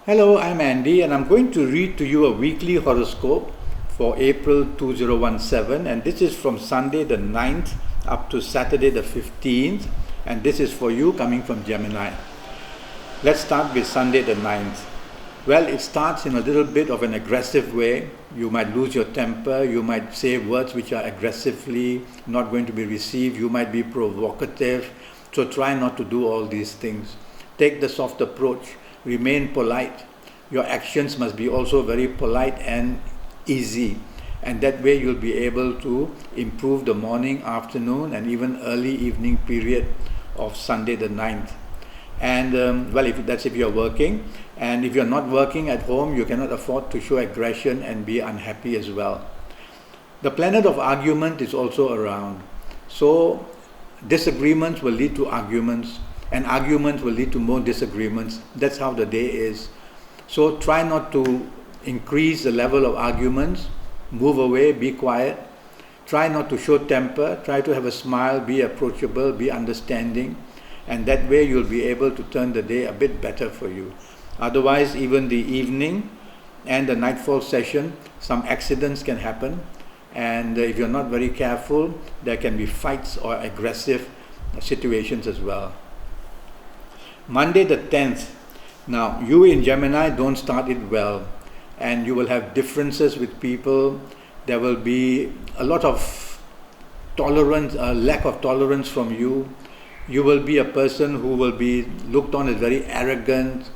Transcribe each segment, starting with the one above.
Hello, I'm Andy and I'm going to read to you a weekly horoscope for April 2017, and this is from Sunday the 9th up to Saturday the 15th, and this is for you coming from Gemini. Let's start with Sunday the 9th. Well, it starts in a little bit of an aggressive way. You might lose your temper, you might say words which are aggressively not going to be received, you might be provocative, so try not to do all these things. Take the soft approach, remain polite. Your actions must be also very polite and easy, and that way you'll be able to improve the morning, afternoon and even early evening period of Sunday the 9th. And well, if you're working, and if you're not working at home, you cannot afford to show aggression and be unhappy as well. The planet of argument is also around, so disagreements will lead to arguments, and arguments will lead to more disagreements. That's how the day is. So try not to increase the level of arguments, move away, be quiet. Try not to show temper, try to have a smile, be approachable, be understanding, and that way you'll be able to turn the day a bit better for you. Otherwise, even the evening and the nightfall session, some accidents can happen, and if you're not very careful, there can be fights or aggressive situations as well. Monday the 10th. Now, you in Gemini don't start it well, and you will have differences with people. There will be a lot of tolerance, a lack of tolerance from you. You will be a person who will be looked on as very arrogant,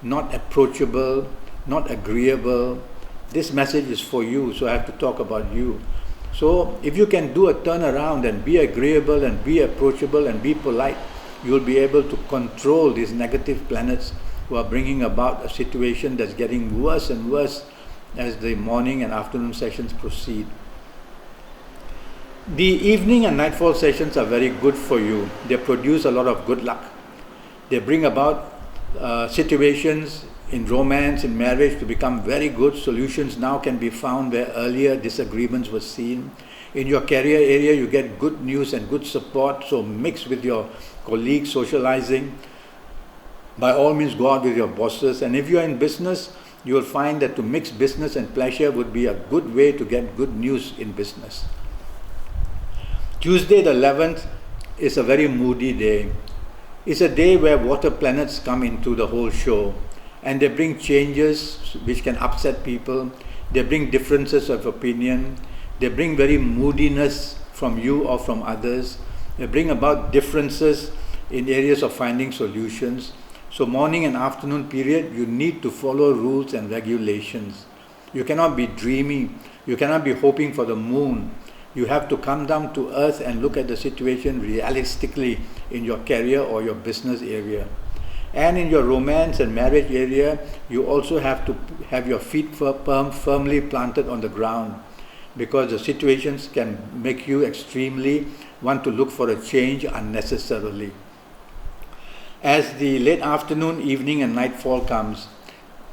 not approachable, not agreeable. This message is for you, so I have to talk about you. So if you can do a turnaround and be agreeable and be approachable and be polite, you'll be able to control these negative planets who are bringing about a situation that's getting worse and worse as the morning and afternoon sessions proceed. The evening and nightfall sessions are very good for you. They produce a lot of good luck. They bring about situations in romance, in marriage to become very good. Solutions now can be found where earlier disagreements were seen. In your career area, you get good news and good support, so mix with your colleagues, socializing. By all means, go out with your bosses. And if you're in business, you will find that to mix business and pleasure would be a good way to get good news in business. Tuesday the 11th is a very moody day. It's a day where water planets come into the whole show, and they bring changes which can upset people. They bring differences of opinion. They bring very moodiness from you or from others. They bring about differences in areas of finding solutions. So morning and afternoon period, you need to follow rules and regulations. You cannot be dreamy. You cannot be hoping for the moon. You have to come down to earth and look at the situation realistically in your career or your business area. And in your romance and marriage area, you also have to have your feet firmly planted on the ground, because the situations can make you extremely want to look for a change unnecessarily. As the late afternoon, evening and nightfall comes,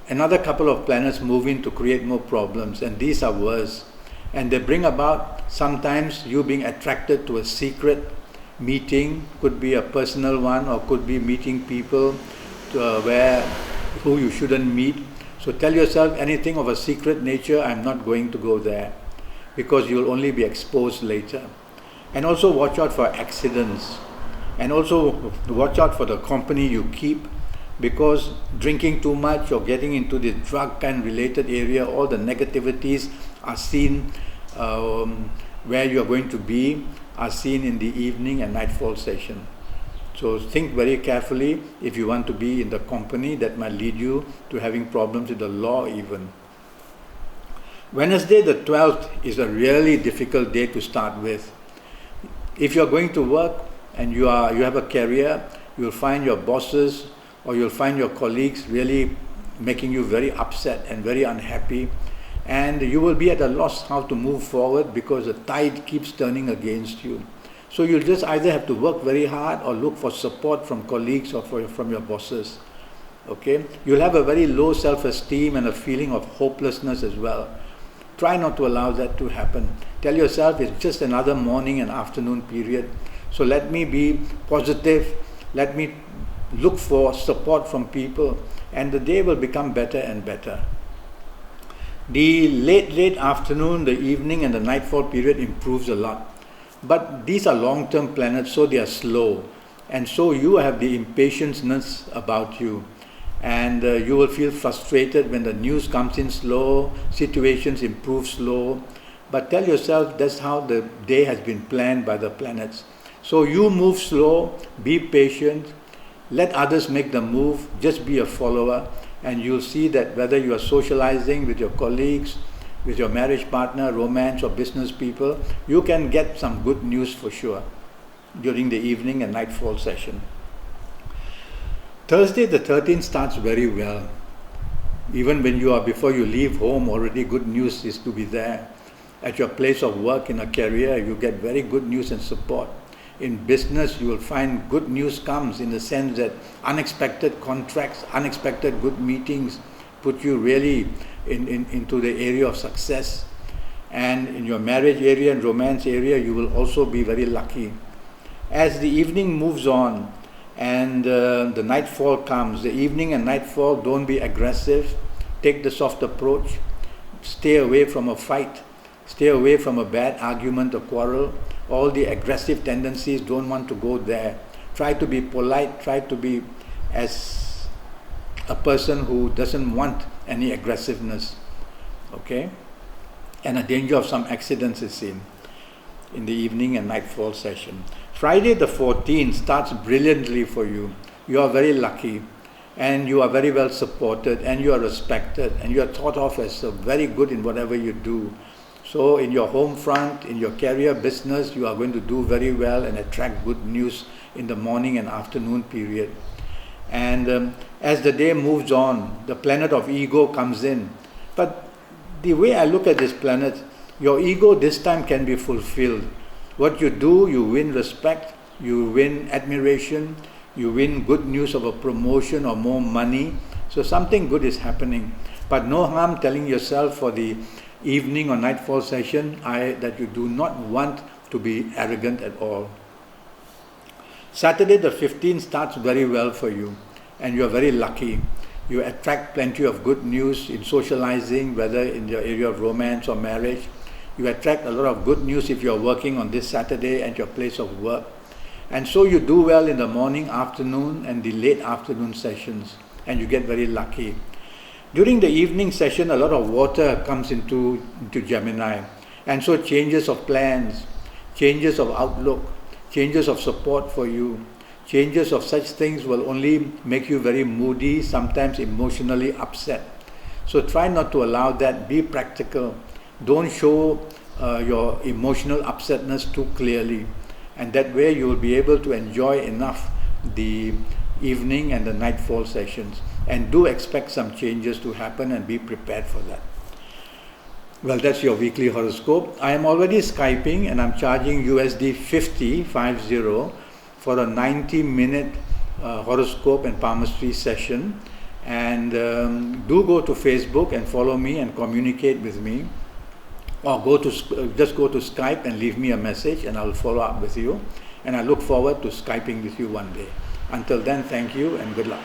another couple of planets move in to create more problems, and these are worse. And they bring about sometimes you being attracted to a secret meeting, could be a personal one or could be meeting people who you shouldn't meet. So tell yourself, anything of a secret nature, I'm not going to go there, because you'll only be exposed later. And also watch out for accidents, and also watch out for the company you keep, because drinking too much or getting into the drug kind related area, all the negativities are seen where you are going to be, are seen in the evening and nightfall session. So think very carefully if you want to be in the company that might lead you to having problems with the law even. Wednesday the 12th is a really difficult day to start with. If you're going to work and you have a career, you'll find your bosses or you'll find your colleagues really making you very upset and very unhappy, and you will be at a loss how to move forward because the tide keeps turning against you. So you'll just either have to work very hard or look for support from colleagues or from your bosses. Okay? You'll have a very low self-esteem and a feeling of hopelessness as well. Try not to allow that to happen. Tell yourself it's just another morning and afternoon period. So let me be positive. Let me look for support from people, and the day will become better and better. The late afternoon, the evening and the nightfall period improves a lot. But these are long-term planets, so they are slow. And so you have the impatience about you. And you will feel frustrated when the news comes in slow, situations improve slow. But tell yourself that's how the day has been planned by the planets. So you move slow, be patient, let others make the move, just be a follower. And you'll see that whether you are socializing with your colleagues, with your marriage partner, romance or business people, you can get some good news for sure during the evening and nightfall session. Thursday the 13th starts very well. Even when before you leave home, already good news is to be there. At your place of work, in a career, you get very good news and support. In business, you will find good news comes in the sense that unexpected contracts, unexpected good meetings put you really into the area of success. And in your marriage area and romance area, you will also be very lucky. As the evening moves on and the nightfall comes, the evening and nightfall, don't be aggressive. Take the soft approach. Stay away from a fight. Stay away from a bad argument or quarrel. All the aggressive tendencies, don't want to go there. Try to be polite, try to be as a person who doesn't want any aggressiveness. Okay? And a danger of some accidents is seen in the evening and nightfall session. Friday the 14th starts brilliantly for you. You are very lucky and you are very well supported and you are respected and you are thought of as very good in whatever you do. So in your home front, in your career, business, you are going to do very well and attract good news in the morning and afternoon period. And as the day moves on, the planet of ego comes in. But the way I look at this planet, your ego this time can be fulfilled. What you do, you win respect, you win admiration, you win good news of a promotion or more money. So something good is happening. But no harm telling yourself for the evening or nightfall session that you do not want to be arrogant at all. Saturday the 15th starts very well for you and you are very lucky. You attract plenty of good news in socializing, whether in your area of romance or marriage. You attract a lot of good news if you are working on this Saturday at your place of work. And so you do well in the morning, afternoon and the late afternoon sessions and you get very lucky. During the evening session, a lot of water comes into Gemini. And so changes of plans, changes of outlook, changes of support for you, changes of such things will only make you very moody, sometimes emotionally upset. So try not to allow that. Be practical. Don't show your emotional upsetness too clearly. And that way you will be able to enjoy enough the evening and the nightfall sessions. And do expect some changes to happen and be prepared for that. Well, that's your weekly horoscope. I am already Skyping and I'm charging USD 50 for a 90-minute horoscope and palmistry session. And do go to Facebook and follow me and communicate with me. Or just go to Skype and leave me a message and I'll follow up with you. And I look forward to Skyping with you one day. Until then, thank you and good luck.